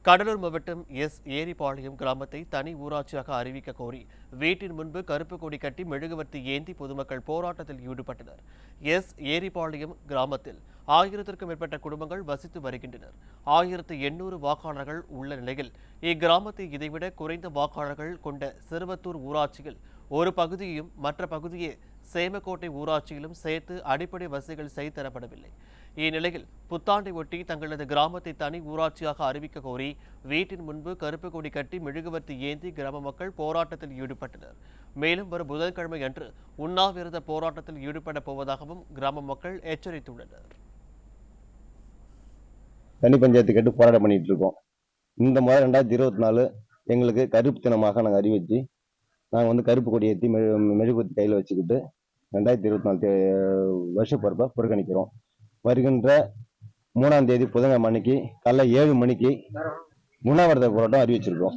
கடலூர் மாவட்டம் ஏரிபாளையம் கிராமத்தை தனி ஊராட்சியாக அறிவிக்க கோரி வீட்டின் முன்பு கருப்பு கொடி கட்டி மெழுகுவர்த்தி ஏந்தி பொதுமக்கள் போராட்டத்தில் ஈடுபட்டனர். ஏரிபாளையம் கிராமத்தில் 1000க்கும் மேற்பட்ட குடும்பங்கள் வசித்து வருகின்றனர். 1800 வாக்காளர்கள் உள்ள நிலையில் இக்கிராமத்தை இதைவிட குறைந்த வாக்காளர்கள் கொண்ட சிறுவத்தூர் ஊராட்சியில் ஒரு பகுதியையும் மற்ற பகுதியே சேமக்கோட்டை ஊராட்சியிலும் சேர்த்து அடிப்படை வசதிகள் செய்து தரப்படவில்லை. இந்நிலையில் புத்தாண்டை ஒட்டி தங்களது கிராமத்தை தனி ஊராட்சியாக அறிவிக்க கோரி வீட்டின் முன்பு கருப்பு கொடி கட்டி மெழுகுவர்த்தி ஏந்தி கிராம மக்கள் போராட்டத்தில் ஈடுபட்டனர். மேலும் வரும் புதன்கிழமை அன்று உண்ணாவிரத போராட்டத்தில் ஈடுபட போவதாகவும் கிராம மக்கள் எச்சரித்துள்ளனர். தனி பஞ்சாயத்து கேட்டு போராட்டம் பண்ணிட்டு இருக்கோம். இந்த முறை 2024 எங்களுக்கு கருப்பு தினமாக நாங்கள் அறிவிச்சு நாங்கள் கருப்பு கொடி ஏற்றி மெழுகுவர்த்தி கையில் வச்சுக்கிட்டு 2024 வருஷ பொறுப்பை புறக்கணிக்கிறோம். வருகின்ற 3ஆம் தேதி புதன்கிழமை அன்னைக்கு காலைல 7 மணிக்கு உண்ணாவிரத போராட்டம் அறிவிச்சிருக்கோம்.